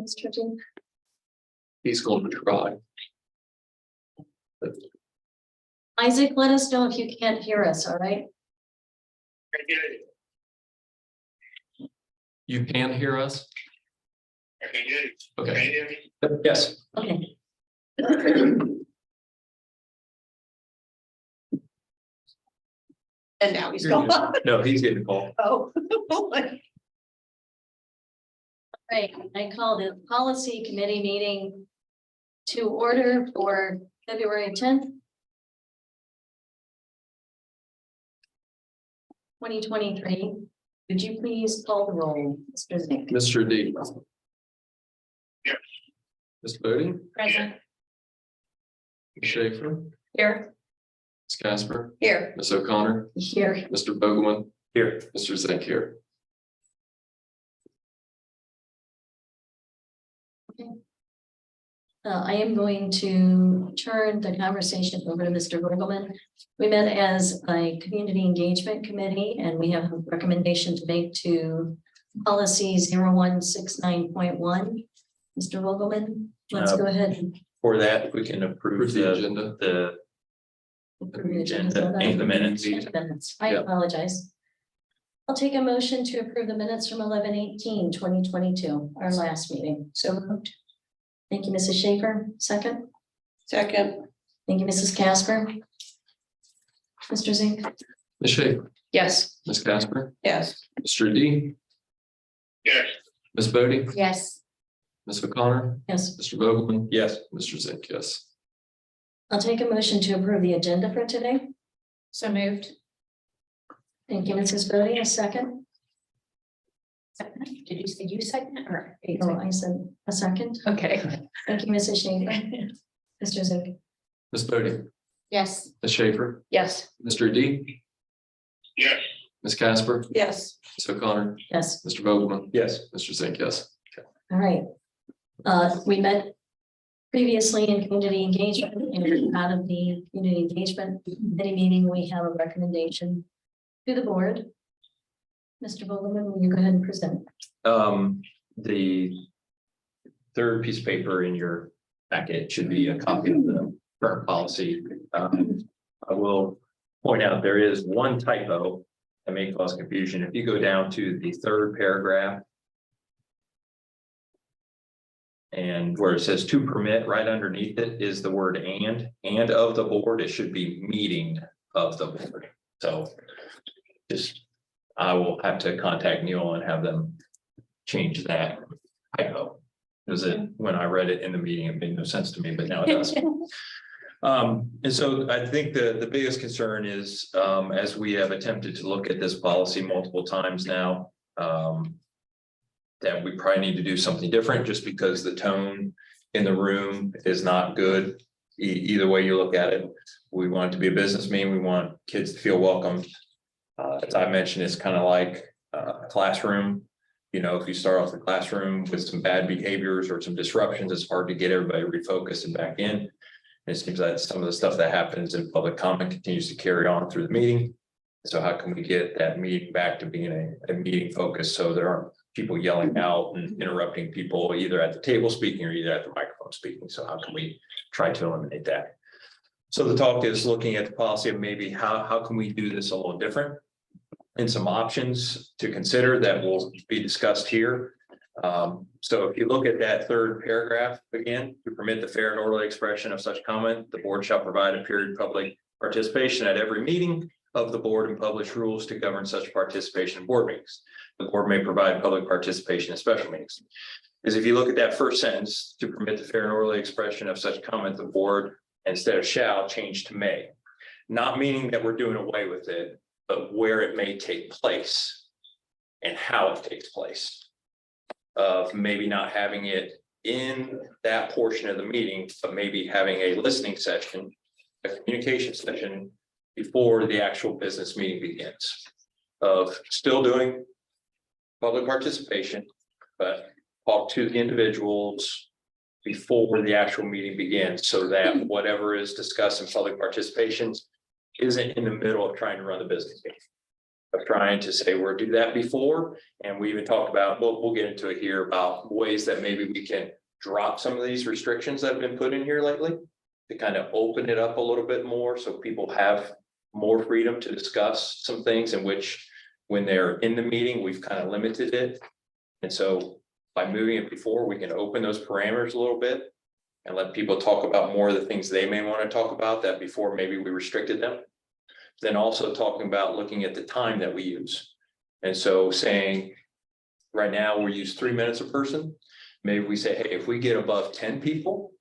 Mr. Dean? He's going to try. Isaac, let us know if you can't hear us, all right? You can hear us? I can hear you. Okay. Can you hear me? Yes. Okay. And now he's You're gone. good. No, he's getting a call. Oh. Right, I call the policy committee meeting to order for February 10th. 2023. Would you please call the roll, Mr. Zink? Mr. D. Yes. Ms. Bodie, Present. Ms. Schaefer, Here. Ms. Casper, Here. Ms. O'Connor, Here. Mr. Vogelman. Here. Mr. Zink here. I am going to turn the conversation over to Mr. Vogelman. We met as a community engagement committee and we have a recommendation to make to policy 0169.1. Mr. Vogelman, let's go ahead. For that, we can approve Approve the the agenda. the Approve the agenda and the minutes. Minutes. I Yeah. apologize. I'll take a motion to approve the minutes from 11/18/2022, our last meeting. So moved. Thank you, Mrs. Schaefer. Second. Second. Thank you, Mrs. Casper. Mr. Zink. Ms. Schaefer, Yes. Ms. Casper, Yes. Mr. D, Yes. Ms. Bodie, Yes. Ms. O'Connor, Yes, Mr. Vogelman. Yes. Mr. Zink, yes. I'll take a motion to approve the agenda for today. So moved. Thank you, Mrs. Bodie. A second. Did you say you second or? Oh, I said a second. Okay. Thank you, Mrs. Schaefer. Mr. Zink. Ms. Bodie, Yes. Ms. Schaefer, Yes. Mr. D, Yes. Ms. Casper, Yes. Ms. O'Connor, Yes, Mr. Vogelman. Yes. Mr. Zink, yes. all right. We met previously in community engagement and out of the community engagement committee meeting, we have a recommendation to the board. Mr. Vogelman, will you go ahead and present? The third piece of paper in your packet should be a copy of the current policy. I will point out there is one typo that may cause confusion. If you go down to the third paragraph and where it says to permit, right underneath it is the word and of the board. It should be meeting of the board. So just, I will have to contact Neil and have them change that typo. Because when I read it in the meeting, it made no sense to me, but now it does. And so I think the biggest concern is, as we have attempted to look at this policy multiple times now, that we probably need to do something different just because the tone in the room is not good. Either way you look at it, we want it to be a business meeting. We want kids to feel welcomed. As I mentioned, it's kind of like a classroom. You know, if you start off the classroom with some bad behaviors or some disruptions, it's hard to get everybody refocused and back in. And it seems like some of the stuff that happens in public comment continues to carry on through the meeting. So how can we get that meeting back to being a meeting focus so there aren't people yelling out and interrupting people either at the table speaking or either at the microphone speaking? So how can we try to eliminate that? So the talk is looking at the policy of maybe how can we do this a little different? And some options to consider that will be discussed here. So if you look at that third paragraph, again, to permit the fair and orderly expression of such comment, the board shall provide a period public participation at every meeting of the board and publish rules to govern such participation in board meetings. The board may provide public participation in special meetings. Is if you look at that first sentence, to permit the fair and orderly expression of such comment, the board instead of shall change to may. Not meaning that we're doing away with it, but where it may take place and how it takes place. Of maybe not having it in that portion of the meeting, but maybe having a listening session, a communication session before the actual business meeting begins. Of still doing public participation, but talk to the individuals before the actual meeting begins so that whatever is discussed in public participations isn't in the middle of trying to run the business meeting. of trying to say we'll do that before. And we even talked about, we'll get into it here about ways that maybe we can drop some of these restrictions that have been put in here lately. To kind of open it up a little bit more so people have more freedom to discuss some things in which when they're in the meeting, we've kind of limited it. And so by moving it before, we can open those parameters a little bit and let people talk about more of the things they may want to talk about that before maybe we restricted them. Then also talking about looking at the time that we use. And so saying, right now we use 3 minutes a person. Maybe we say, hey, if we get above 10 people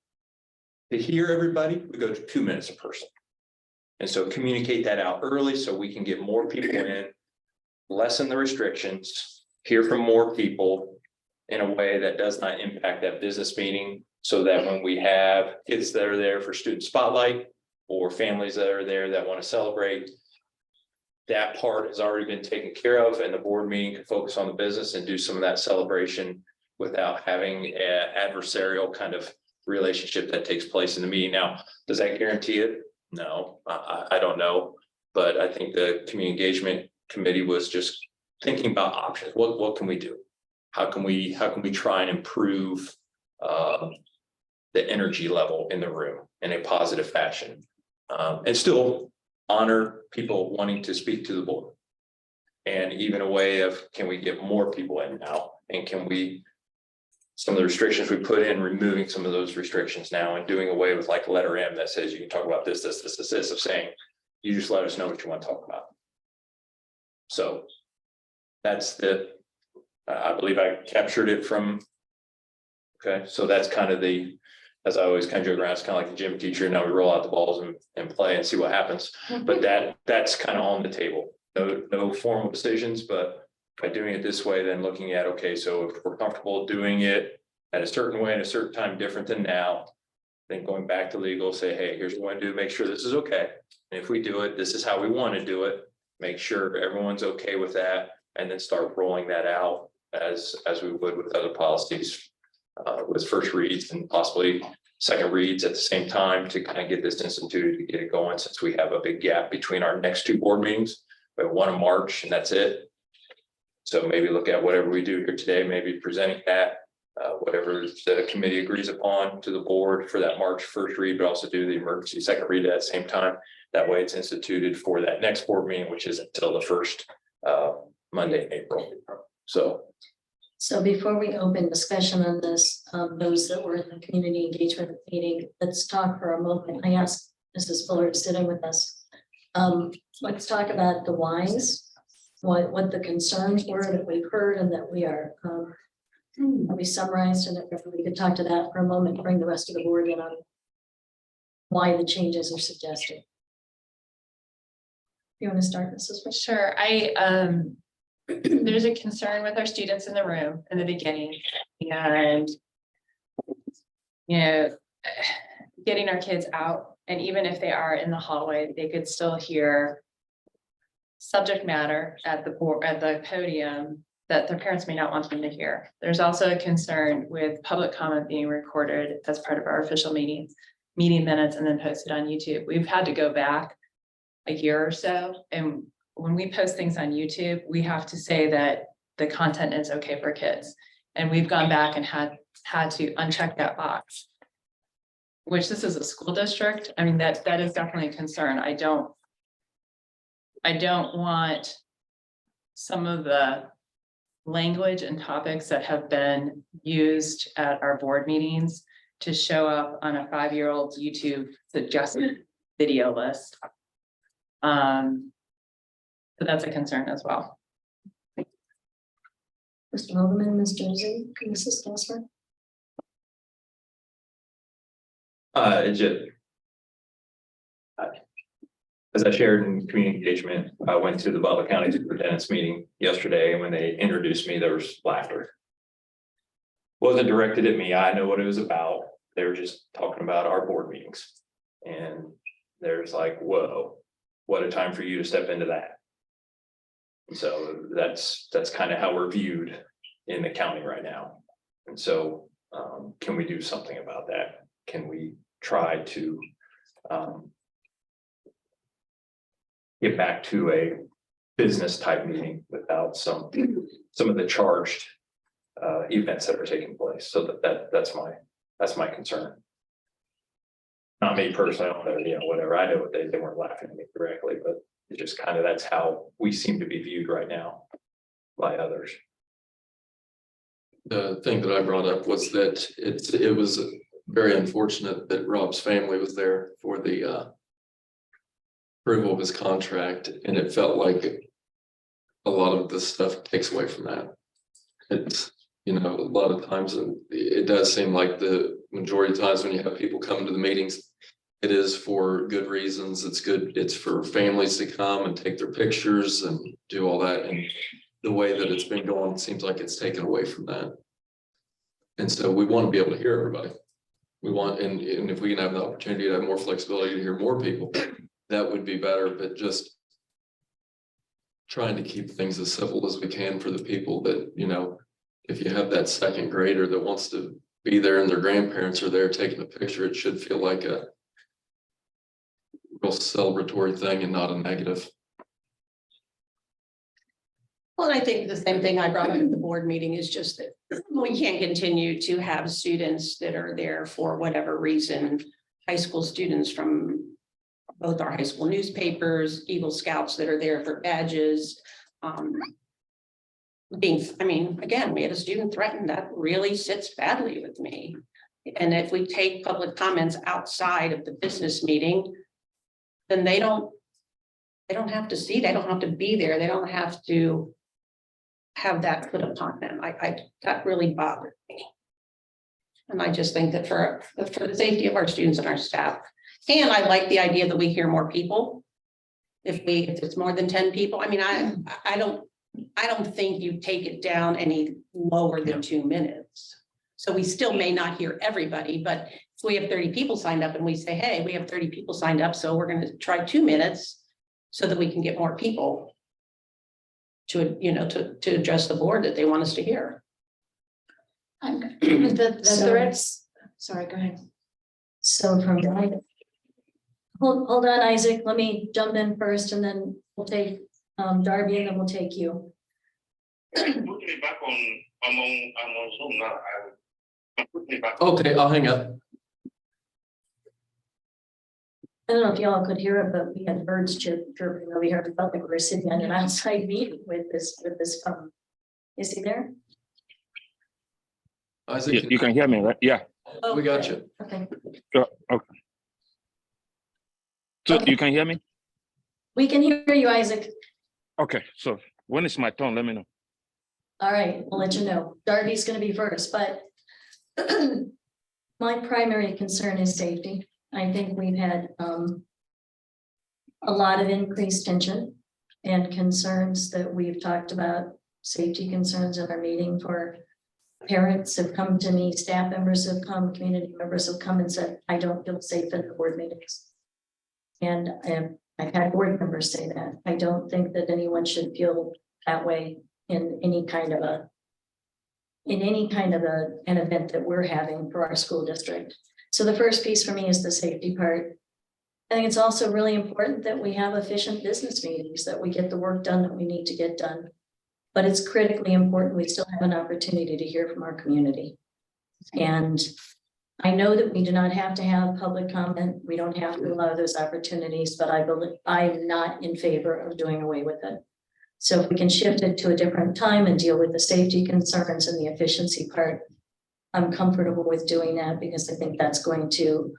to hear everybody, we go to 2 minutes a person. And so communicate that out early so we can get more people in, lessen the restrictions, hear from more people in a way that does not impact that business meeting. So that when we have kids that are there for student spotlight or families that are there that want to celebrate, that part has already been taken care of and the board meeting can focus on the business and do some of that celebration without having an adversarial kind of relationship that takes place in the meeting. Now, does that guarantee it? No, I don't know. But I think the community engagement committee was just thinking about options. What can we do? How can we try and improve the energy level in the room in a positive fashion? And still honor people wanting to speak to the board. And even a way of, can we get more people in now? And can we, some of the restrictions we put in, removing some of those restrictions now and doing away with like letter M that says you can talk about this, of saying, you just let us know what you want to talk about. So that's I believe I captured it from. Okay, so that's kind of as I always kind of joke around, it's kind of like the gym teacher. Now we roll out the balls and play and see what happens. But that's kind of on the table. No formal decisions, but by doing it this way, then looking at, okay, so if we're comfortable doing it at a certain way at a certain time, different than now, then going back to legal, say, hey, here's what we want to do, make sure this is okay. And if we do it, this is how we want to do it. Make sure everyone's okay with that, and then start rolling that out as we would with other policies. With first reads and possibly second reads at the same time to kind of get this instituted, to get it going, since we have a big gap between our next 2 board meetings. We have one in March and that's it. So maybe look at whatever we do here today, maybe presenting that, whatever the committee agrees upon to the board for that March first read, but also do the emergency second read at the same time. That way it's instituted for that next board meeting, which is until the first Monday in April. So before we open discussion on this, those that were in the community engagement meeting, let's talk for a moment. I asked Mrs. Fuller sitting with us. Let's talk about the whys, what the concerns were that we've heard and that we are we summarized, and if we could talk to that for a moment, bring the rest of the board in on why the changes are suggested. You want to start, Mrs. Fish? Sure. There's a concern with our students in the room in the beginning, and getting our kids out, and even if they are in the hallway, they could still hear subject matter at the podium that their parents may not want them to hear. There's also a concern with public comment being recorded as part of our official meeting minutes and then posted on YouTube. We've had to go back a year or so, and when we post things on YouTube, we have to say that the content is okay for kids. And we've gone back and had to uncheck that box, which this is a school district. I mean, that is definitely a concern. I don't want some of the language and topics that have been used at our board meetings to show up on a 5-year-old's YouTube suggested video list. So that's a concern as well. Mr. Hogeman, Ms. Josie, Mrs. Casper? As I shared in community engagement, I went to the Butler County Superintendent's meeting yesterday, and when they introduced me, there was laughter. Wasn't directed at me. I know what it was about. They were just talking about our board meetings. And there's like, whoa, what a time for you to step into that. So that's kind of how we're viewed in the county right now. And so can we do something about that? Can we try to get back to a business type meeting without some of the charged events that are taking place. So that's my concern. Not me personally, I don't know, whatever. I know they weren't laughing at me directly, but it's just kind of, that's how we seem to be viewed right now by others. The thing that I brought up was that it was very unfortunate that Rob's family was there for the approval of his contract, and it felt like a lot of this stuff takes away from that. It's, a lot of times, and it does seem like the majority of times when you have people come to the meetings, it is for good reasons. It's good. It's for families to come and take their pictures and do all that. And the way that it's been going, it seems like it's taken away from that. And so we want to be able to hear everybody. We want, and if we can have the opportunity to have more flexibility to hear more people, that would be better. But just trying to keep things as civil as we can for the people that, if you have that second grader that wants to be there and their grandparents are there taking a picture, it should feel like a real celebratory thing and not a negative. Well, and I think the same thing I brought up at the board meeting is just that we can't continue to have students that are there for whatever reason. High school students from both our high school newspapers, Eagle Scouts that are there for badges. Again, we had a student threatened. That really sits badly with me. And if we take public comments outside of the business meeting, then they don't have to see, they don't have to be there. They don't have to have that put upon them. That really bothered me. And I just think that for the safety of our students and our staff, and I like the idea that we hear more people. If it's more than 10 people, I don't think you take it down any lower than 2 minutes. So we still may not hear everybody, but if we have 30 people signed up and we say, hey, we have 30 people signed up, so we're going to try 2 minutes so that we can get more people to address the board that they want us to hear. So- threats, sorry, go ahead. So from my, hold on, Isaac, let me jump in first and then we'll take Darby and then we'll take you. Put me back I'm on Zoom now. Put me back. Okay, I'll hang up. I don't know if y'all could hear it, but we had birds chirping over here. It felt like we were sitting on an outside meeting with this phone. Is he there? Isaac, You can hear me, right? Yeah. we got you. Okay, Okay. So Okay. you can hear me? we can hear you, Isaac. Okay. So when it's my turn, let me know. All right, we'll let you know. Darby's gonna be first, but my primary concern is safety. I think we've had a lot of increased tension and concerns that we've talked about, safety concerns in our meeting. For parents have come to me, staff members have come, community members have come and said, I don't feel safe in the board meetings. And I've had board members say that. I don't think that anyone should feel that way in any kind of an event that we're having for our school district. So the first piece for me is the safety part. I think it's also really important that we have efficient business meetings, that we get the work done that we need to get done. But it's critically important we still have an opportunity to hear from our community. And I know that we do not have to have public comment. We don't have to allow those opportunities, but I believe I'm not in favor of doing away with it. So if we can shift it to a different time and deal with the safety concerns and the efficiency part, I'm comfortable with doing that because I think that's going to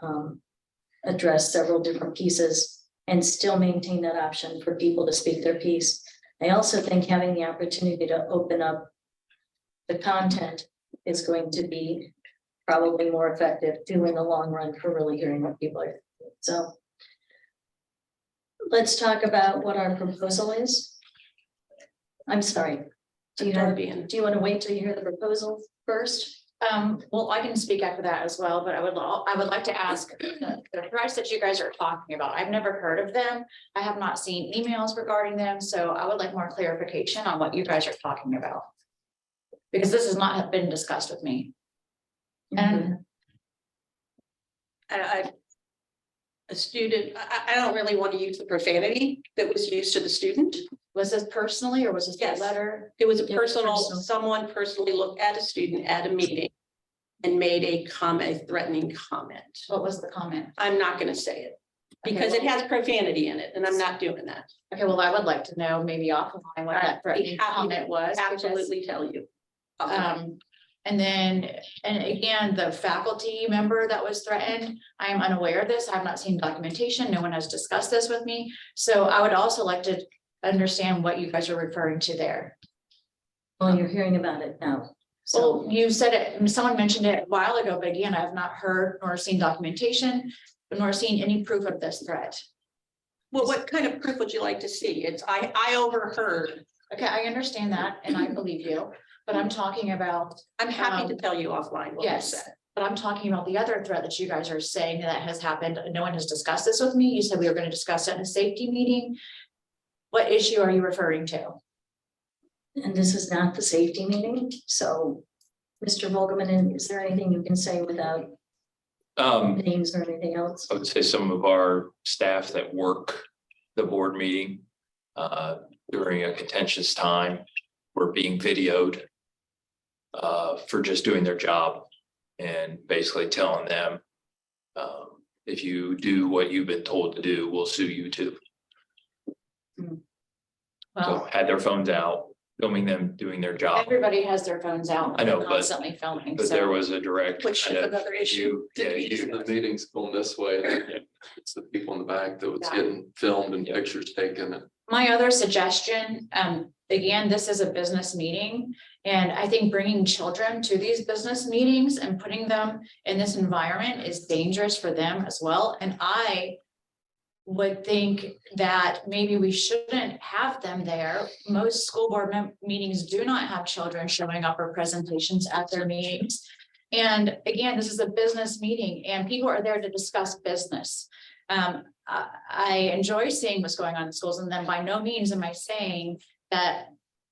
address several different pieces and still maintain that option for people to speak their piece. I also think having the opportunity to open up the content is going to be probably more effective too in the long run for really hearing what people are thinking. So let's talk about what our proposal is. I'm sorry. Do you want to wait till you hear the proposal first? Well, I can speak after that as well, but I would like to ask the threats that you guys are talking about. I've never heard of them. I have not seen emails regarding them, so I would like more clarification on what you guys are talking about. Because this has not been discussed with me. And A student, I don't really want to use the profanity that was used to the student, Was this personally or was this Yes. a letter? It was a Yeah, personal, personal. someone personally looked at a student at a meeting and made a comment, a threatening comment. What was the comment? I'm not gonna say it because it has profanity in it and I'm not doing that. Okay, well, I would like to know maybe offline what that threatening comment was. because, Absolutely tell you. And then, and again, the faculty member that was threatened, I am unaware of this. I have not seen documentation. No one has discussed this with me. So I would also like to understand what you guys are referring to there. Well, you're hearing about it now. Well, So you said it, someone mentioned it a while ago, but again, I have not heard nor seen documentation, nor seen any proof of this threat. Well, what kind of proof would you like to see? I overheard. Okay, I understand that and I believe you, but I'm talking about, I'm happy to tell you offline what you yes. said. But I'm talking about the other threat that you guys are saying that has happened. No one has discussed this with me. You said we were going to discuss it in a safety meeting. What issue are you referring to? and this is not the safety meeting, so Mr. Volkman, is there anything you can say without names or anything else? I would say some of our staff that work the board meeting during a contentious time were being videoed for just doing their job and basically telling them if you do what you've been told to do, we'll sue you too. So Well, had their phones out, filming them doing their job. everybody has their phones out. I know, but- Constantly filming. But so- there was a direct. Which is kind of another issue. Yeah, The meeting's going this way, and it's the people in the back that was Yeah. getting filmed and pictures taken, and My other suggestion, again, this is a business meeting. And I think bringing children to these business meetings and putting them in this environment is dangerous for them as well. And I would think that maybe we shouldn't have them there. Most school board meetings do not have children showing up or presentations at their meetings. And again, this is a business meeting and people are there to discuss business. I enjoy seeing what's going on in schools, and then by no means am I saying that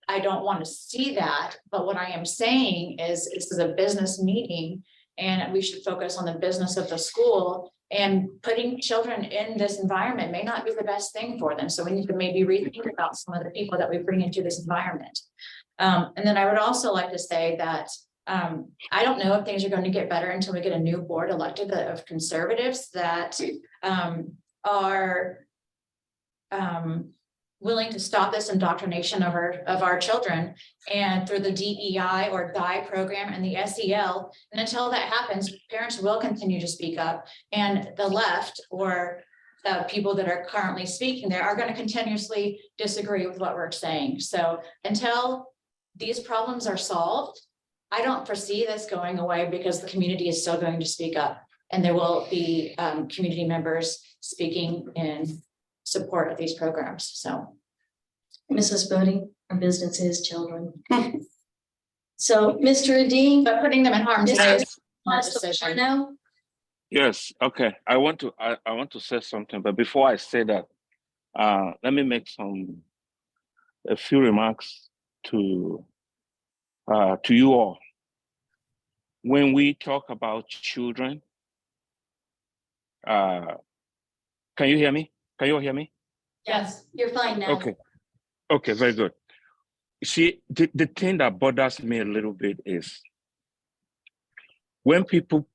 I don't want to see that, but what I am saying is this is a business meeting and we should focus on the business of the school, and putting children in this environment may not be the best thing for them. So we need to maybe rethink about some of the people that we bring into this environment. And then I would also like to say that I don't know if things are going to get better until we get a new board elected of conservatives that are willing to stop this indoctrination of our children, and through the DEI or DI program and the SEL. And until that happens, parents will continue to speak up, and the left or the people that are currently speaking there are going to continuously disagree with what we're saying. So until these problems are solved, I don't foresee this going away, because the community is still going to speak up, and there will be community members speaking in support of these programs. So, Mrs. Bodie, our business is children. So, Mr. Dean. but putting them in harm's way is my Last decision. now. Yes, okay. I want to say something, but before I say that, let me make a few remarks to you all. When we talk about children, can you hear me? Can you all hear me? Yes, you're fine now. Okay, very good. You see, the thing that bothers me a little bit is when people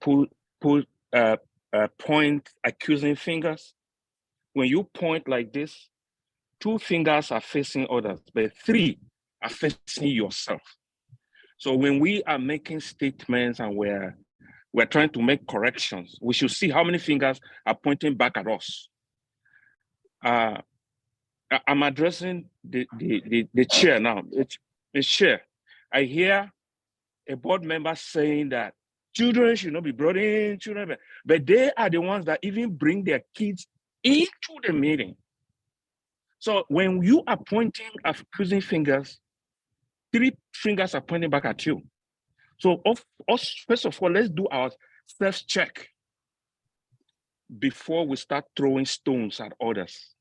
point accusing fingers. When you point like this, 2 fingers are facing others, but 3 are facing yourself. So when we are making statements and we're trying to make corrections, we should see how many fingers are pointing back at us. I'm addressing the chair now. The chair. I hear a board member saying that children should not be brought in, but they are the ones that even bring their kids into the meeting. So when you are pointing accusing fingers, 3 fingers are pointing back at you. So first of all, let's do our self-check before we start throwing stones at others.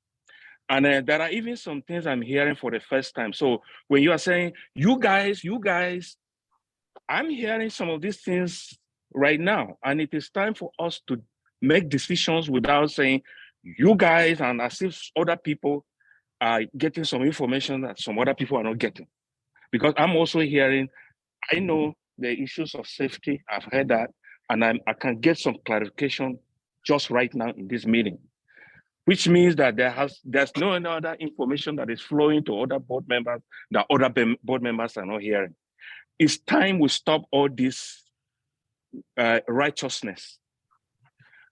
And there are even some things I'm hearing for the first time. So when you are saying, you guys, I'm hearing some of these things right now. And it is time for us to make decisions without saying, you guys, and as if other people are getting some information that some other people are not getting. Because I'm also hearing, I know the issues of safety, I've heard that, and I can get some clarification just right now in this meeting, which means that there's no other information that is flowing to other board members that other board members are not hearing. It's time we stop all this righteousness.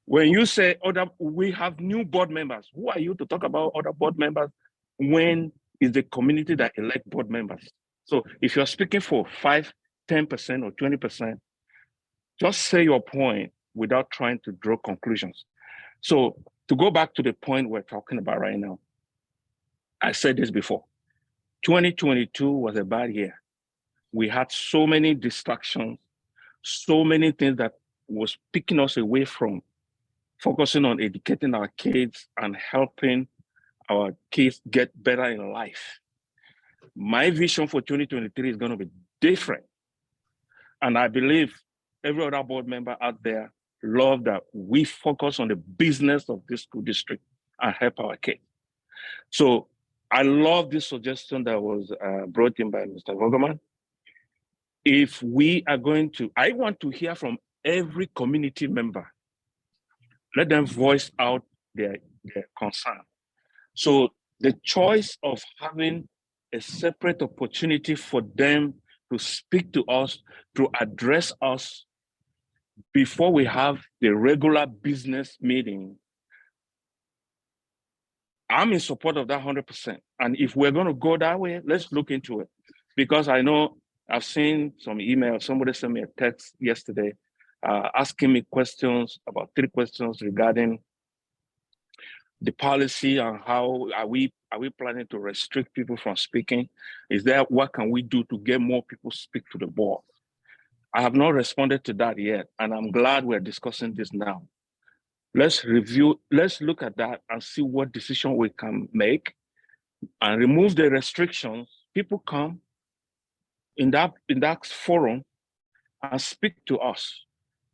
When you say we have new board members, who are you to talk about other board members when it's the community that elect board members? So if you're speaking for 5, 10% or 20%, just say your point without trying to draw conclusions. So to go back to the point we're talking about right now, I said this before, 2022 was a bad year. We had so many distractions, so many things that was picking us away from focusing on educating our kids and helping our kids get better in life. My vision for 2023 is going to be different. And I believe every other board member out there love that we focus on the business of this school district and help our kids. So I love this suggestion that was brought in by Mr. Vogelman. If we are going to, I want to hear from every community member. Let them voice out their concern. So the choice of having a separate opportunity for them to speak to us, to address us before we have the regular business meeting, I'm in support of that 100%. And if we're going to go that way, let's look into it. Because I know I've seen some emails, somebody sent me a text yesterday asking me questions, about 3 questions regarding the policy and how are we planning to restrict people from speaking? Is there, what can we do to get more people speak to the board? I have not responded to that yet, and I'm glad we're discussing this now. Let's review, let's look at that and see what decision we can make and remove the restrictions. People come in that forum and speak to us,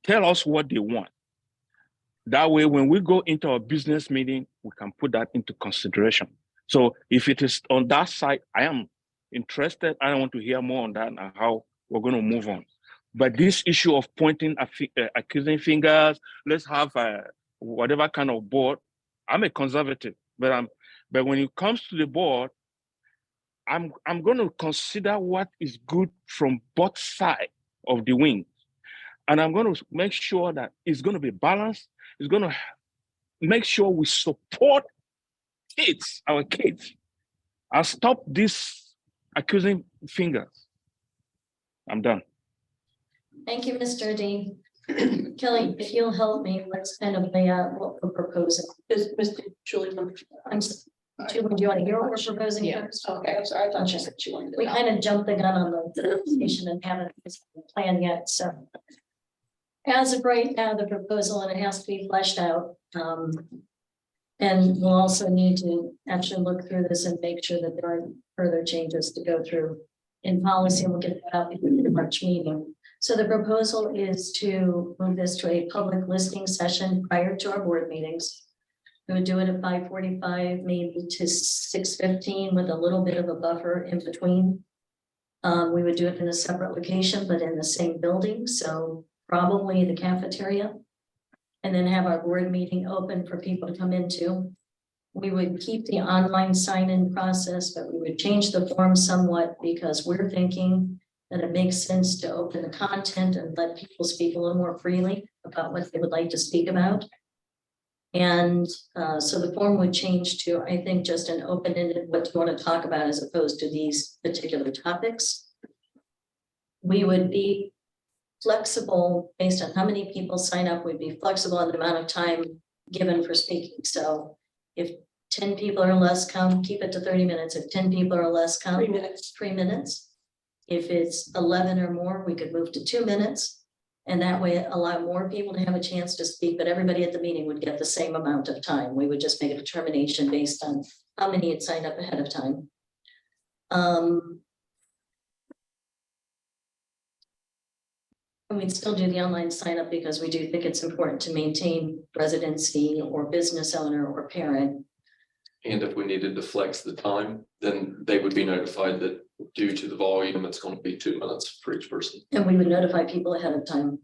tell us what they want. That way, when we go into our business meeting, we can put that into consideration. So if it is on that side, I am interested. I want to hear more on that and how we're going to move on. But this issue of pointing, accusing fingers, let's have whatever kind of board. I'm a conservative, but when it comes to the board, I'm going to consider what is good from both sides of the wing. And I'm going to make sure that it's going to be balanced. It's going to make sure we support kids, our kids, and stop this accusing fingers. I'm done. Thank you, Mr. Dean. Kelly, if you'll help me, let's kind of lay out what we're proposing. Is Mr. Julie? Julie, do you want to hear what we're proposing Yeah. first? Okay, I'm sorry, I thought you said you wanted to. We kind of jumped the gun on the station and haven't planned yet, so. As of right now, the proposal, and it has to be fleshed out. And we'll also need to actually look through this and make sure that there aren't further changes to go through in policy, and we'll get that out before the March meeting. So the proposal is to move this to a public listening session prior to our board meetings. We would do it at 5:45, maybe to 6:15 with a little bit of a buffer in between. We would do it in a separate location, but in the same building. So probably the cafeteria, and then have our board meeting open for people to come into. We would keep the online sign-in process, but we would change the form somewhat because we're thinking that it makes sense to open the content and let people speak a little more freely about what they would like to speak about. And so the form would change to, I think, just an open-ended, what do you want to talk about as opposed to these particular topics. We would be flexible based on how many people sign up. We'd be flexible in the amount of time given for speaking. So if 10 people or less come, keep it to 30 minutes. If 10 people or less come, 3 minutes. 3 minutes. If it's 11 or more, we could move to 2 minutes. And that way allow more people to have a chance to speak, but everybody at the meeting would get the same amount of time. We would just make a determination based on how many had signed up ahead of time. And we'd still do the online sign up because we do think it's important to maintain residency or business owner or parent. And if we needed to flex the time, then they would be notified that due to the volume, it's going to be 2 minutes for each person. And we would notify people ahead of time.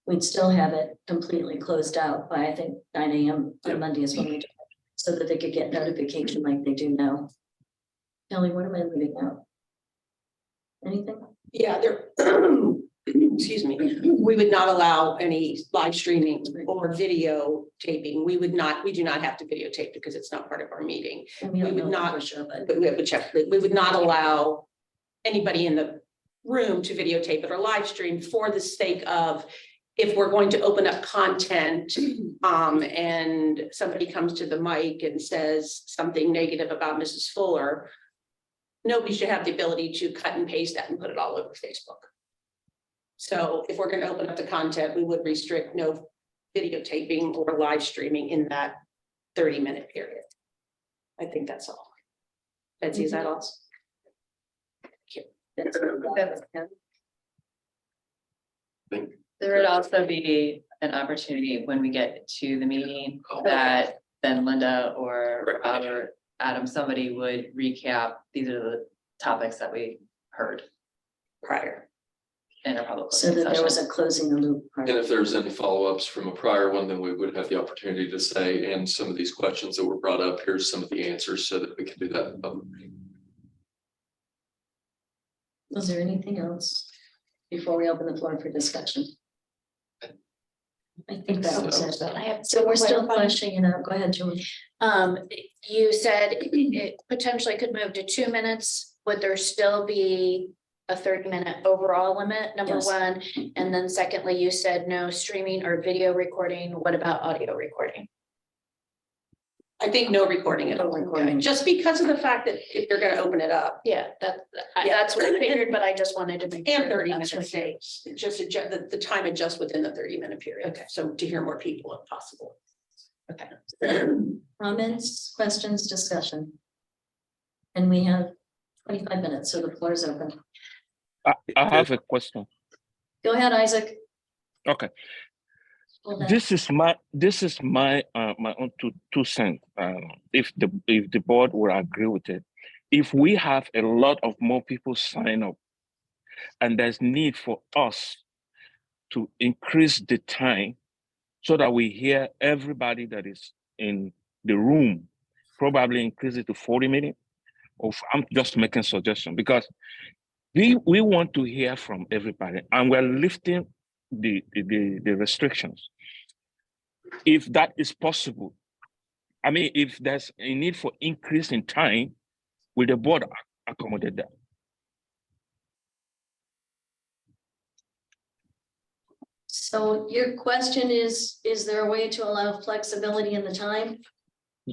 We'd still have it completely closed out by, I think, 9 AM Yep. on Monday is when we do it, so that they could get notification like they do now. Kelly, what am I leaving out? Anything? Yeah, there, excuse me, we would not allow any live streaming or video taping. We do not have to videotape because it's not part of our meeting. And we don't We would know that not- for sure, but But we have to check, we would not allow anybody in the room to videotape it or live stream for the sake of if we're going to open up content, and somebody comes to the mic and says something negative about Mrs. Fuller, nobody should have the ability to cut and paste that and put it all over Facebook. So if we're going to open up the content, we would restrict no videotaping or live streaming in that 30-minute period. I think that's all. Betsy, is that all? There would also be an opportunity when we get to the meeting that then Linda or Robert, Adam, somebody would recap, these are the topics that we heard Prior. in our public. so that there was session. a closing the loop. part. And if there's any follow-ups from a prior one, then we would have the opportunity to say, and some of these questions that were brought up, here's some of the answers so that we can do that in public. Was there anything else before we open the floor for discussion? I think that was it. I have. So we're still clarifying. fleshing it out. Go ahead, Julie. You said it potentially could move to 2 minutes. Would there still be a 30-minute overall limit, number Yes. one? And then secondly, you said no streaming or video recording. What about audio recording? I think no recording at No all, recording. just because of the fact that if you're gonna open it up. Yeah, Yeah. that's what I figured, but I just wanted to make sure. And 30 that's minutes, what you- just adjust, the time adjusts within the 30-minute period. Okay. So to hear more people if possible. Okay. Comments, questions, discussion? And we have 25 minutes, so the floor is open. I have a question. Go ahead, Isaac. Okay, Hold on. this is my my own two cents. If the board will agree with it, if we have a lot of more people sign up, and there's need for us to increase the time so that we hear everybody that is in the room, probably increase it to 40 minutes. Or I'm just making suggestion because we want to hear from everybody, and we're lifting the restrictions. If that is possible, I mean, if there's a need for increase in time, will the board accommodate that? So your question is there a way to allow flexibility in the time?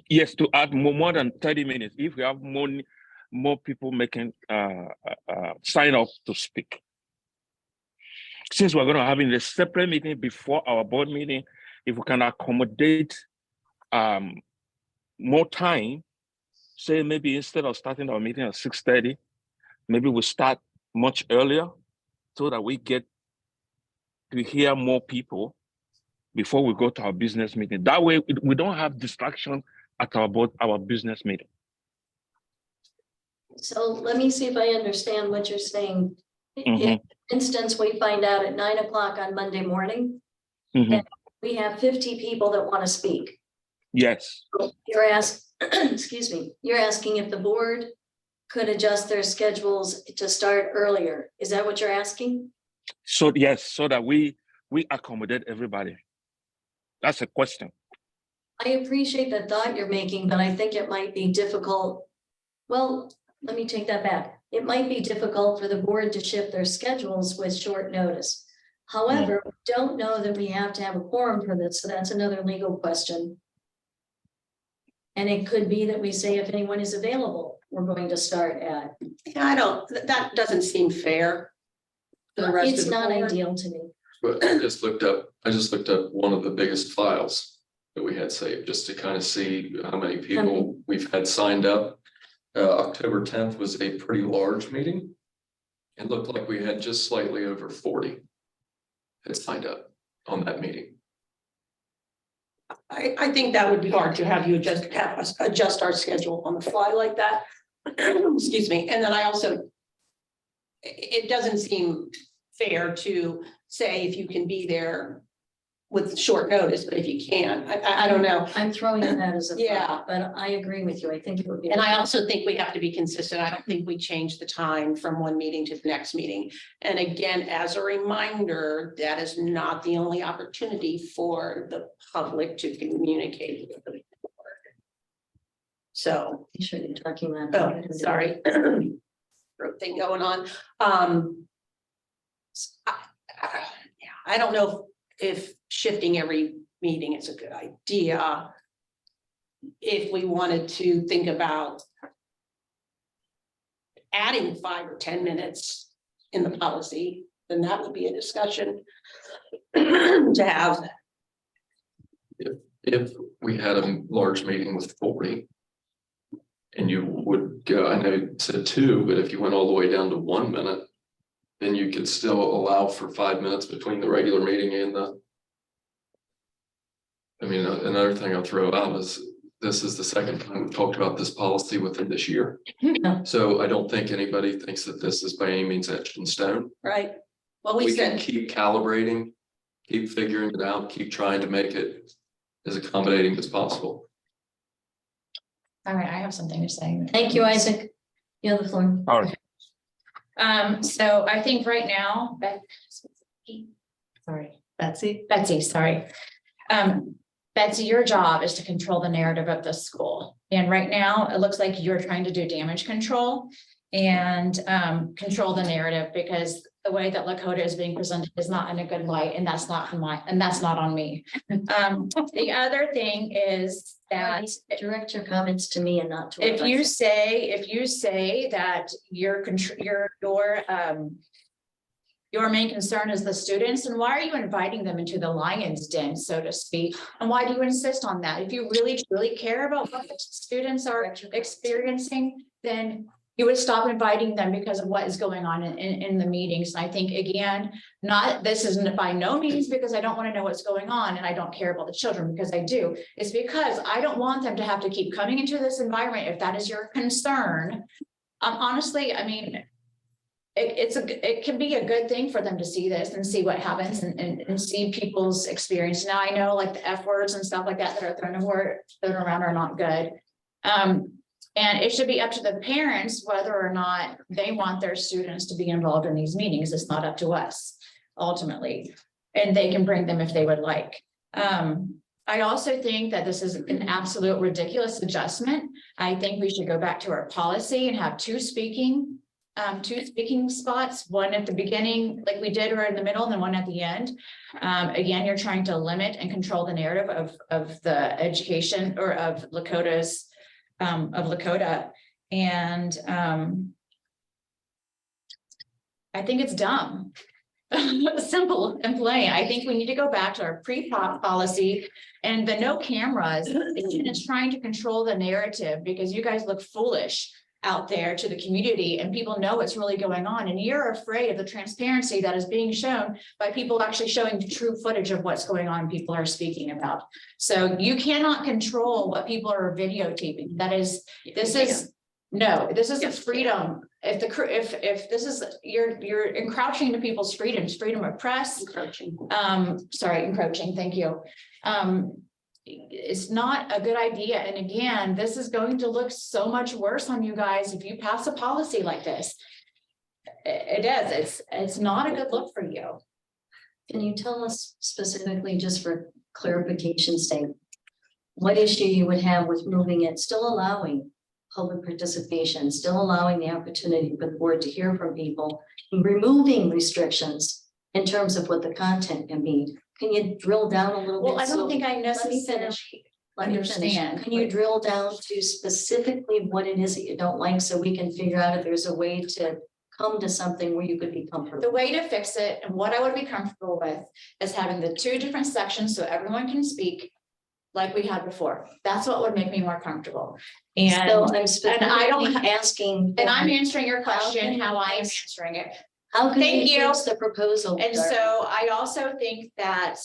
Yes, to add more than 30 minutes, if we have more people making sign up to speak. Since we're going to have a separate meeting before our board meeting, if we can accommodate more time, say maybe instead of starting our meeting at 6:30, maybe we start much earlier so that we get to hear more people before we go to our business meeting. That way we don't have distraction at our business meeting. So let me see if I understand what you're saying. Mhm. If, for instance, we find out at 9 o'clock on Monday morning, Mhm. we have 50 people that want to speak. Yes, You're excuse me, you're asking if the board could adjust their schedules to start earlier. Is that what you're asking? so yes, so that we accommodate everybody. That's a question. I appreciate the thought you're making, but I think it might be difficult. Well, let me take that back. It might be difficult for the board to shift their schedules with short notice. However, we don't know that we have to have a quorum for this, so that's another legal question. And it could be that we say if anyone is available, we're going to start at. Yeah, that doesn't seem fair. To the rest of It's the not board. ideal to me. But I just looked up one of the biggest files that we had saved, just to kind of see how many people we've had signed up. October 10th was a pretty large meeting. It looked like we had just slightly over 40 had signed up on that meeting. I think that would be hard to have us adjust our schedule on the fly like that. Excuse me, and then I also. It doesn't seem fair to say if you can be there with short notice, but if you can't, I don't know. I'm throwing in that as a. Yeah. thought, But I agree with you. I think it would be. And I also think we have to be consistent. I don't think we change the time from one meeting to the next meeting. And again, as a reminder, that is not the only opportunity for the public to communicate with the board. So, You sure you're talking about. oh, sorry. Throat thing going on. I don't know if shifting every meeting is a good idea. If we wanted to think about adding 5 or 10 minutes in the policy, then that would be a discussion to have. If we had a large meeting with 40. And you would go, I know you said 2, but if you went all the way down to 1 minute. Then you could still allow for 5 minutes between the regular meeting and the. I mean, another thing I'll throw out is, this is the second time we've talked about this policy within this year. So I don't think anybody thinks that this is by any means etched in stone. Right. Well, We we can said, keep calibrating, keep figuring it out, keep trying to make it as accommodating as possible. All right, I have something to say. Thank you, Isaac. You have the floor. All right. So I think right now, Betsy, sorry. Betsy, your job is to control the narrative of the school. And right now, it looks like you're trying to do damage control and control the narrative, because the way that Lakota is being presented is not in a good light, and that's not on me. The other thing is that Direct your comments to me and not to. if you say that your main concern is the students, and why are you inviting them into the lion's den, so to speak? And why do you insist on that? If you really truly care about what the students are experiencing, then you would stop inviting them because of what is going on in the meetings. And I think, again, this isn't by no means because I don't want to know what's going on and I don't care about the children, because I do. It's because I don't want them to have to keep coming into this environment if that is your concern. Honestly, I mean, it can be a good thing for them to see this and see what happens and see people's experience. Now, I know like the F words and stuff like that are thrown around are not good. And it should be up to the parents whether or not they want their students to be involved in these meetings. It's not up to us ultimately, and they can bring them if they would like. I also think that this is an absolute ridiculous adjustment. I think we should go back to our policy and have two speaking spots, one at the beginning, like we did, or in the middle, and then one at the end. Again, you're trying to limit and control the narrative of the education or of Lakota's of Lakota. And I think it's dumb. Simple and plain. I think we need to go back to our pre-pop policy and the no cameras. It's trying to control the narrative because you guys look foolish out there to the community and people know what's really going on. And you're afraid of the transparency that is being shown by people actually showing the true footage of what's going on people are speaking about. So you cannot control what people are videotaping. This is a freedom. If this is, you're encroaching into people's freedoms, freedom of press. Encroaching, thank you. It's not a good idea. And again, this is going to look so much worse on you guys if you pass a policy like this. It does. It's not a good look for you. Can you tell us specifically, just for clarification's sake, what issue you would have with moving it, still allowing public participation, still allowing the opportunity for the board to hear from people, and removing restrictions in terms of what the content can be? Can you drill down a little bit? Well, I don't think I necessarily Let me finish. understand. Can you drill down to specifically what it is that you don't like, so we can figure out if there's a way to come to something where you could be comfortable? The way to fix it and what I would be comfortable with is having the two different sections so everyone can speak like we had before. That's what would make me more comfortable. And So I'm specifically I don't asking. And I'm answering your question, can how you I am fix- answering it. How can Thank we you. fix the proposal? And Darby? so I also think that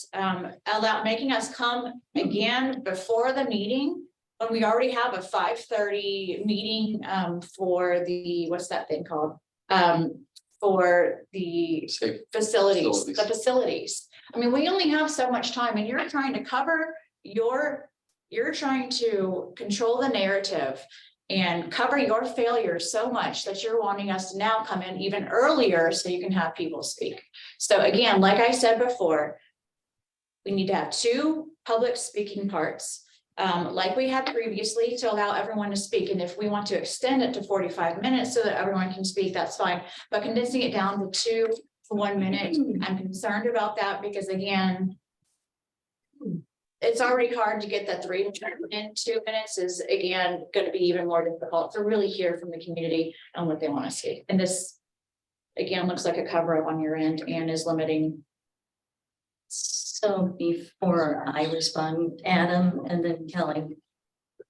making us come again before the meeting, when we already have a 5:30 meeting for the, what's that thing called? For the Safe. facilities, the facilities. I mean, we only have so much time and you're trying to cover you're trying to control the narrative and cover your failures so much that you're wanting us to now come in even earlier so you can have people speak. So again, like I said before, we need to have 2 public speaking parts, like we had previously, to allow everyone to speak. And if we want to extend it to 45 minutes so that everyone can speak, that's fine. But condensing it down to 2 for 1 minute, I'm concerned about that because again, it's already hard to get that 3 in 2 minutes is again, going to be even more difficult to really hear from the community on what they want to see. And this, again, looks like a cover up on your end and is limiting. So before I respond, Adam and then Kelly.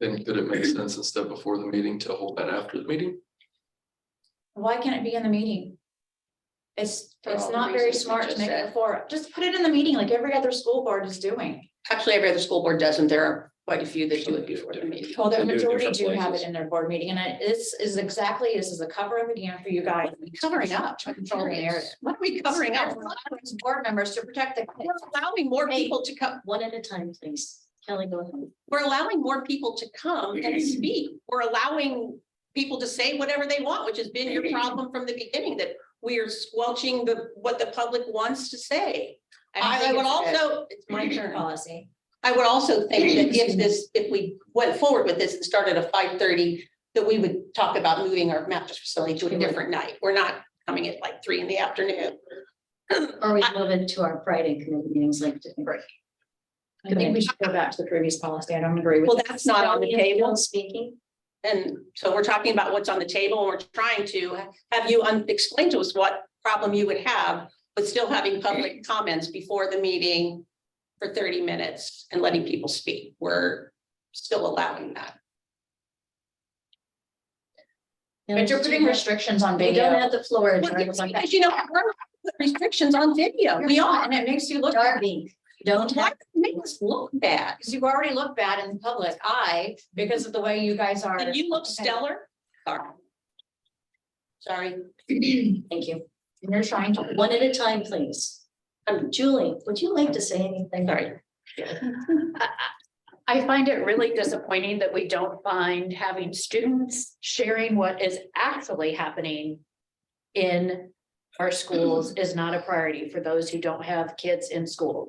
Then could it make sense instead before the meeting to hold that after the meeting? Why can't it be in the meeting? It's For all the not very reasons we smart to just make it said. before. Just put it in the meeting like every other school board is doing. Actually, every other school board doesn't. There are quite a few that do it before the meeting. Well, the They do it majority different do have it places. in their board meeting and this is a cover up again for you guys. Covering up. To control the narrative. What are we covering up? We're allowing board members to protect the. We're allowing more people to come. One at a time, please. Kelly, go ahead. We're allowing more people to come and speak. We're allowing people to say whatever they want, which has been your problem from the beginning, that we are squelching what the public wants to say. I would also, it's my turn. Policy. I would also think that if we went forward with this and started at 5:30, that we would talk about moving our mattress facility to a different night. We're not coming at like 3 PM. Or we move it to our Friday committee meetings like. I think we should go back to the previous policy. I don't agree with. Well, that's not on the table. Speaking. And so we're talking about what's on the table, and we're trying to have you explain to us what problem you would have with still having public comments before the meeting for 30 minutes and letting people speak. We're still allowing that. But you're putting restrictions on We video. don't have the floor. Well, Darby. because you know, we're putting restrictions on video. We are. And it makes you look bad. Darby, don't Why have, does it make us look bad? Because you already look bad in the public eye because of the way you guys are. And you look stellar. Sorry. thank you. And you're trying to. One at a time, please. Julie, would you like to say anything? Sorry. I find it really disappointing that we don't find having students sharing what is actually happening in our schools is not a priority for those who don't have kids in school.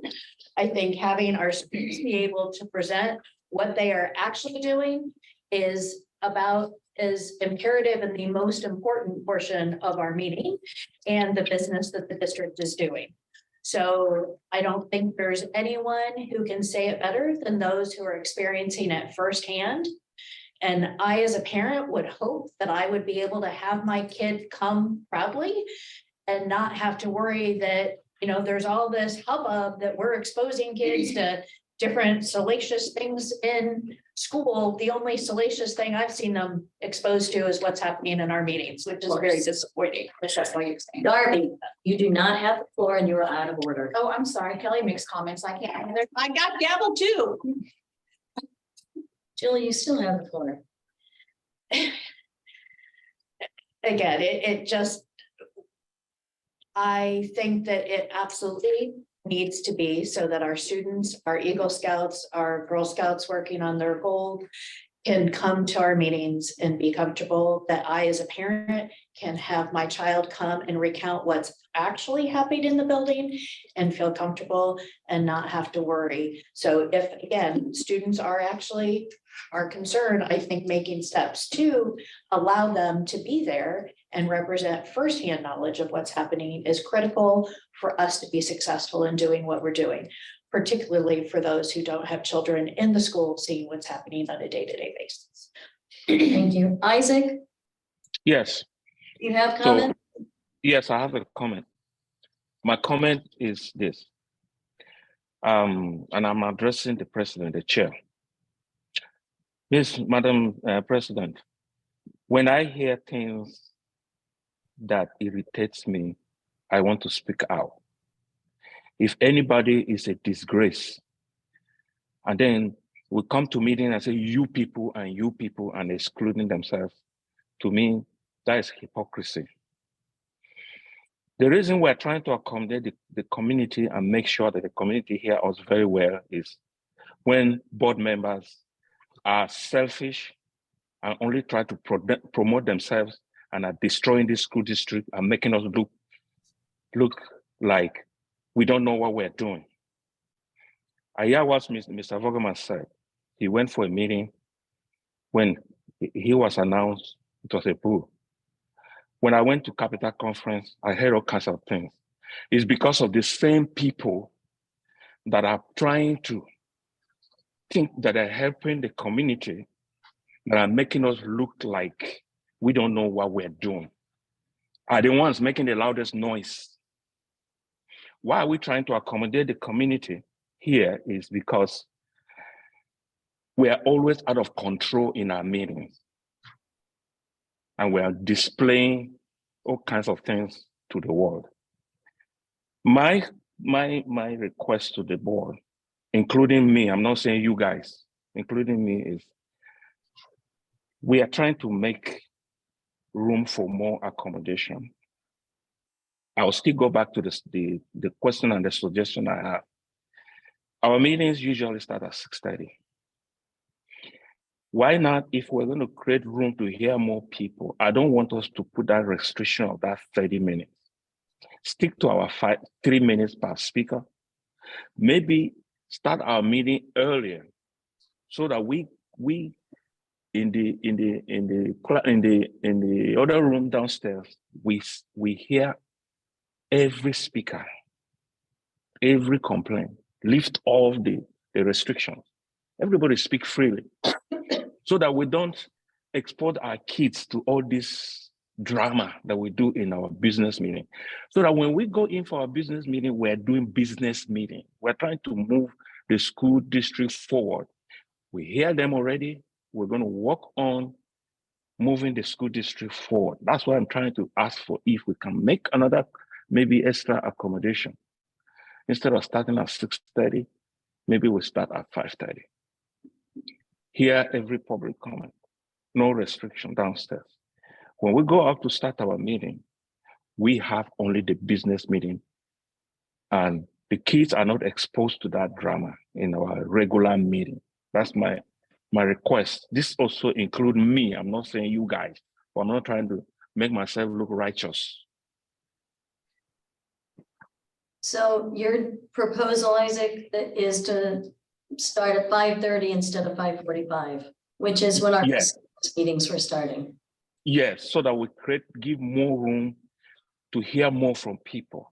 I think having our students be able to present what they are actually doing is imperative and the most important portion of our meeting and the business that the district is doing. So I don't think there's anyone who can say it better than those who are experiencing it firsthand. And I, as a parent, would hope that I would be able to have my kid come proudly and not have to worry that, you know, there's all this hubbub that we're exposing kids to different salacious things in school. The only salacious thing I've seen them exposed to is what's happening in our meetings, which is very disappointing. That's why you're saying. Darby, you do not have the floor and you are out of order. Oh, I'm sorry. Kelly makes comments. I can't. I got gavel too. Julie, you still have the floor. Again, it just. I think that it absolutely needs to be so that our students, our Eagle Scouts, our Girl Scouts working on their goal can come to our meetings and be comfortable, that I, as a parent, can have my child come and recount what's actually happening in the building and feel comfortable and not have to worry. So if, again, students are concerned, I think making steps to allow them to be there and represent firsthand knowledge of what's happening is critical for us to be successful in doing what we're doing, particularly for those who don't have children in the school seeing what's happening on a day-to-day basis. Thank you. Isaac, Yes, you have so, comment? yes, I have a comment. My comment is this. And I'm addressing the president, the chair. Madam President, when I hear things that irritates me I want to speak out. If anybody is a disgrace, and then we come to meeting and say you people and excluding themselves, to me, that is hypocrisy. The reason we're trying to accommodate the community and make sure that the community hears us very well is when board members are selfish and only try to promote themselves and are destroying this school district and making us look like we don't know what we're doing. I hear what Mr. Vogelman said. He went for a meeting when he was announced, it was a boo. When I went to Capital Conference, I heard all kinds of things. It's because of the same people that are trying to think that they're helping the community that are making us look like we don't know what we're doing, are the ones making the loudest noise. Why are we trying to accommodate the community here is because we are always out of control in our meetings. And we are displaying all kinds of things to the world. My request to the board, including me, I'm not saying you guys, including me, is we are trying to make room for more accommodation. I'll still go back to the question and the suggestion I have. Our meetings usually start at 6:30. Why not, if we're going to create room to hear more people, I don't want us to put that restriction of that 30 minutes. Stick to our 3 minutes per speaker. Maybe start our meeting earlier so that we in the other room downstairs, we hear every speaker, every complaint, lift all the restrictions. Everybody speak freely so that we don't expose our kids to all this drama that we do in our business meeting. So that when we go in for our business meeting, we're doing business meeting. We're trying to move the school district forward. We hear them already. We're going to work on moving the school district forward. That's why I'm trying to ask for if we can make another, maybe extra accommodation. Instead of starting at 6:30, maybe we start at 5:30. Hear every public comment, no restriction downstairs. When we go up to start our meeting, we have only the business meeting, and the kids are not exposed to that drama in our regular meeting. That's my request. This also includes me. I'm not saying you guys, but I'm not trying to make myself look righteous. So your proposal, Isaac, is to start at 5:30 instead of 5:45, which is when our Yes. meetings were starting. Yes, so that we give more room to hear more from people.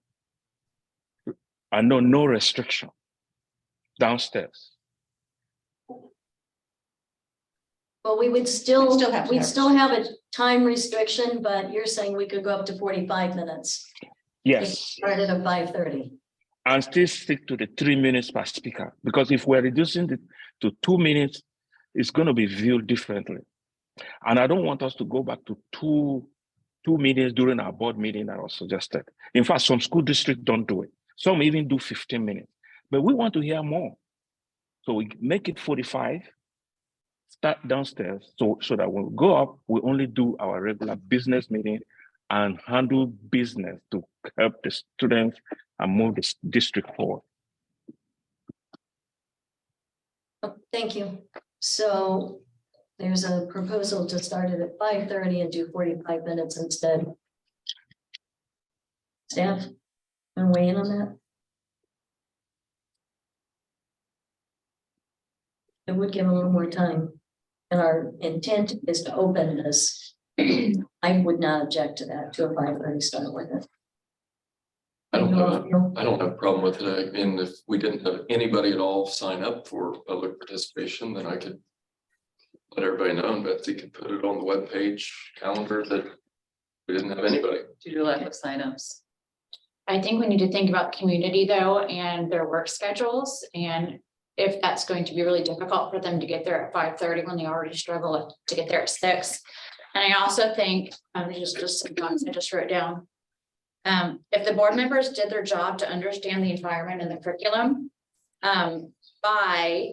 And no restriction downstairs. But we would still, We'd still have to we'd have still have a time restriction, but you're saying we could go up to 45 minutes. If we Yes, started at 5:30. and still stick to the 3 minutes per speaker. Because if we're reducing it to 2 minutes, it's going to be viewed differently. And I don't want us to go back to two meetings during our board meeting that was suggested. In fact, some school districts don't do it. Some even do 15 minutes. But we want to hear more. So we make it 45, start downstairs, so that when we go up, we only do our regular business meeting and handle business to help the students and move the district forward. Oh, thank you. So there's a proposal to start it at 5:30 and do 45 minutes instead. Staff, want to weigh in on that? It would give a little more time. And our intent is to open this. I would not object to that, to a 5:30 start with it. I don't have a problem with it. And if we didn't have anybody at all sign up for public participation, then I could let everybody know, and Betsy could put it on the webpage calendar that we didn't have anybody. To do lack of signups. I think we need to think about the community though and their work schedules, and if that's going to be really difficult for them to get there at 5:30 when they already struggle to get there at 6. And I also think, just some thoughts I just wrote down. If the board members did their job to understand the environment and the curriculum, by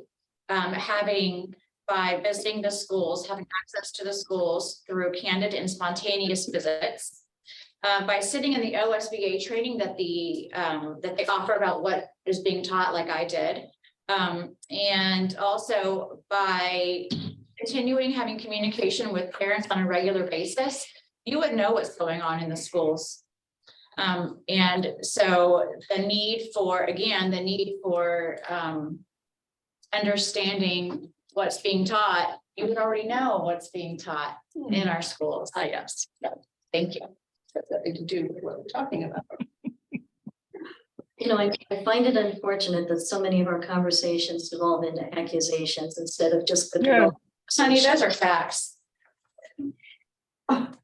visiting the schools, having access to the schools through candid and spontaneous visits, by sitting in the OSBA training that they offer about what is being taught, like I did, and also by continuing having communication with parents on a regular basis, you would know what's going on in the schools. And so the need for understanding what's being taught, you would already know what's being taught in our schools. Yes. Thank you. That's nothing to do with what we're talking about. You know, I find it unfortunate that so many of our conversations devolve into accusations instead of just the. Yeah. Honey, those are facts. That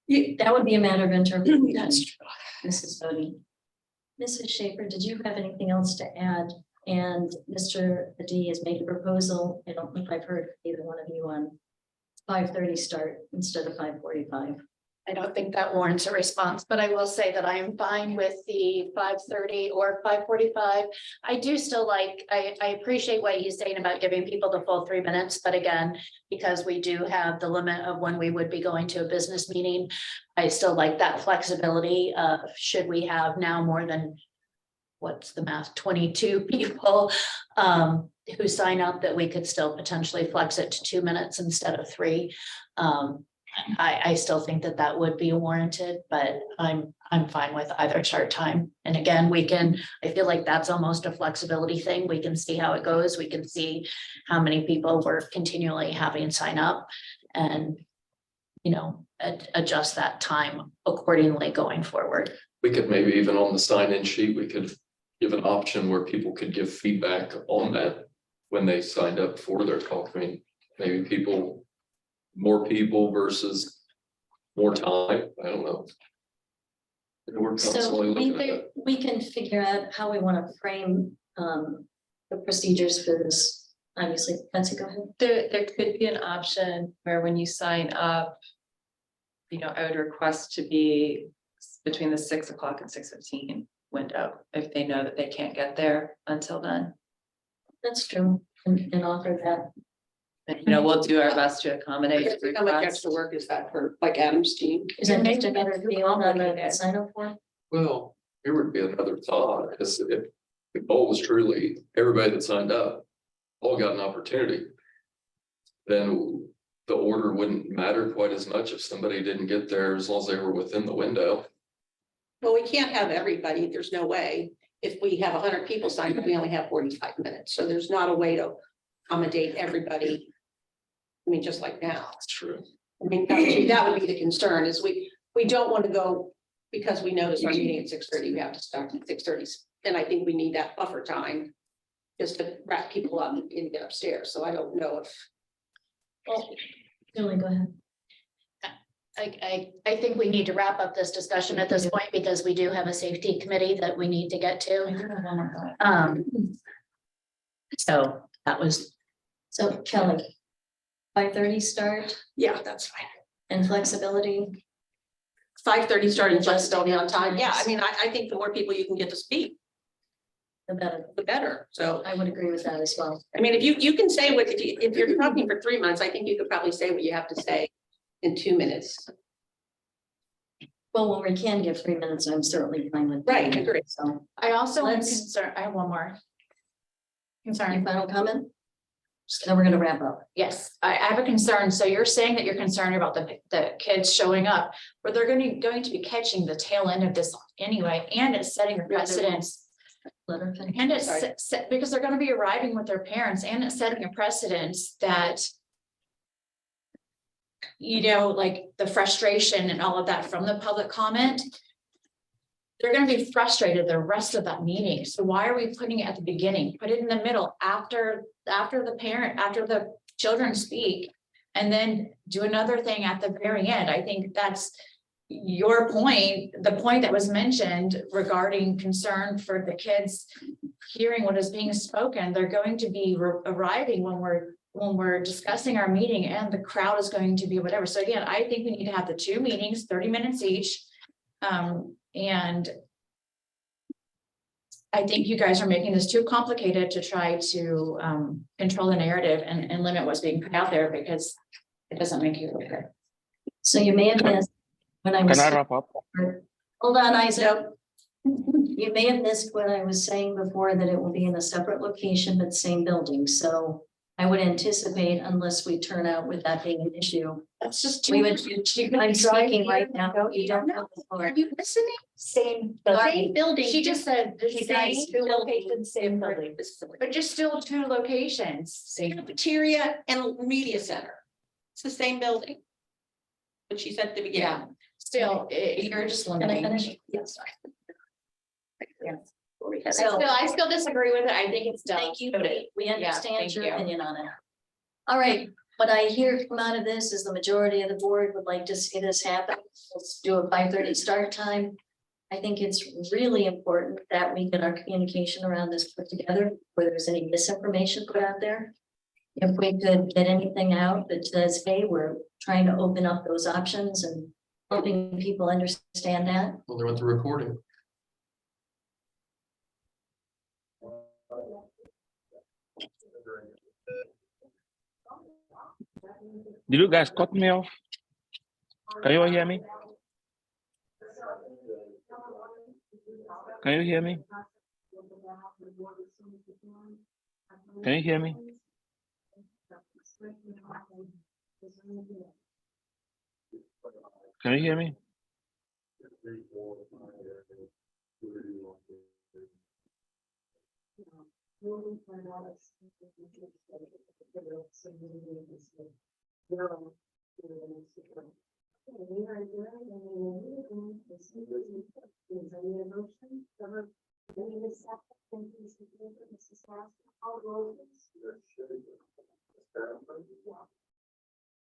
would be a matter of interpretation. That's true. Mrs. Bodie. Mrs. Schaefer, did you have anything else to add? And Mr. D has made a proposal. I don't think I've heard either one of you on 5:30 start instead of 5:45. I don't think that warrants a response, but I will say that I am fine with the 5:30 or 5:45. I do still I appreciate what he's saying about giving people the full 3 minutes, but again, because we do have the limit of when we would be going to a business meeting, I still like that flexibility of should we have now more than, what's the math, 22 people who sign up, that we could still potentially flex it to 2 minutes instead of 3. I still think that would be warranted, but I'm fine with either start time. And again, I feel like that's almost a flexibility thing. We can see how it goes. We can see how many people we're continually having sign up and, adjust that time accordingly going forward. We could maybe even on the sign-in sheet, we could give an option where people could give feedback on that when they signed up for their call. I mean, maybe more people versus more time. I don't know. We're So constantly looking at that. we can figure out how we want to frame the procedures for this. Obviously, Betsy, go ahead. There could be an option where when you sign up, I would request to be between the 6 o'clock and 6:15 window, if they know that they can't get there until then. That's true. And offer that. And, we'll do our best to accommodate. How much requests. extra work is that for like Adam's team? Is that just a better deal on the sign up form? Well, here would be another thought, is if the goal was truly everybody that signed up, all got an opportunity, then the order wouldn't matter quite as much if somebody didn't get there, as long as they were within the window. Well, we can't have everybody. There's no way. If we have 100 people signed up, we only have 45 minutes. So there's not a way to accommodate everybody. I mean, just like now. That's true. I mean, that would be the concern, is we don't want to go, because we notice our meeting at 6:30, we have to start at 6:30. And I think we need that buffer time just to wrap people up and get upstairs. So I don't know if. Well, Julie, go ahead. I think we need to wrap up this discussion at this point because we do have a safety committee that we need to get to. So that was. So Kelly, 5:30 start Yeah, that's fine. and flexibility. 5:30 starting flexibility on time. Yeah, I mean, I think the more people you can get to speak, The better. the better. So, I would agree with that as well. I mean, if you can say what, if you're talking for 3 months, I think you could probably say what you have to say in 2 minutes. Well, when we can give 3 minutes, I'm certainly fine with. Right, that. agree. So, I also am Let's- concerned, I have one more. any Concern. final comment? Then we're gonna wrap up. Yes, I have a concern. So you're saying that you're concerned about the kids showing up, but they're going to be catching the tail end of this anyway, and it's setting a precedence. Let her finish. And it's Sorry. because they're gonna be arriving with their parents, and it's setting a precedence that like the frustration and all of that from the public comment. They're gonna be frustrated the rest of that meeting. So why are we putting it at the beginning? Put it in the middle after the children speak. And then do another thing at the very end. I think that's your point, the point that was mentioned regarding concern for the kids hearing what is being spoken. They're going to be arriving when we're discussing our meeting, and the crowd is going to be whatever. So again, I think we need to have the 2 meetings, 30 minutes each. And I think you guys are making this too complicated to try to control the narrative and limit what's being put out there because it doesn't make you look good. So you may have missed when I was. Can I wrap up? Hold on, Isaac. You may have missed what I was saying before, that it will be in a separate location, but same building. So I would anticipate, unless we turn out with that being an issue, That's just we too. would, I'm speaking right now. You don't know the floor. Are you listening? Same. Same building. She just said the He same guys, two locations, same building. but just still two locations. Same. Cafeteria and media center. It's the same building. But she said at the beginning. Yeah, still, you're just Can I limiting. finish? Yes. I still disagree with it. I think it's dumb. Thank you. Noted. We understand thank your you. opinion on it. All right, what I hear come out of this is the majority of the board would like to see this happen. Let's do a 5:30 start time. I think it's really important that we get our communication around this put together, where there's any misinformation put out there. If we could get anything out that says, hey, we're trying to open up those options and helping people understand that. Well, there went the recording. Did you guys cut me off? Can you all hear me? Can you hear me? Can you hear me? Can you hear me?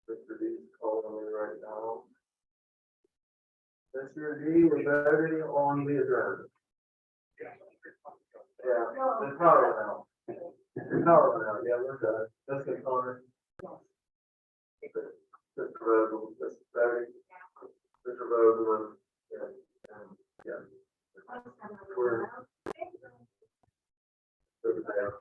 Mr. D's calling me right now. Mr. D, we're voting on the adjournment. Yeah, the power went out. The power went out, yeah, we're done. That's the corner. Mr. Vogel, Mr. Betty, Mr. Vogel, yeah. We're. Over there.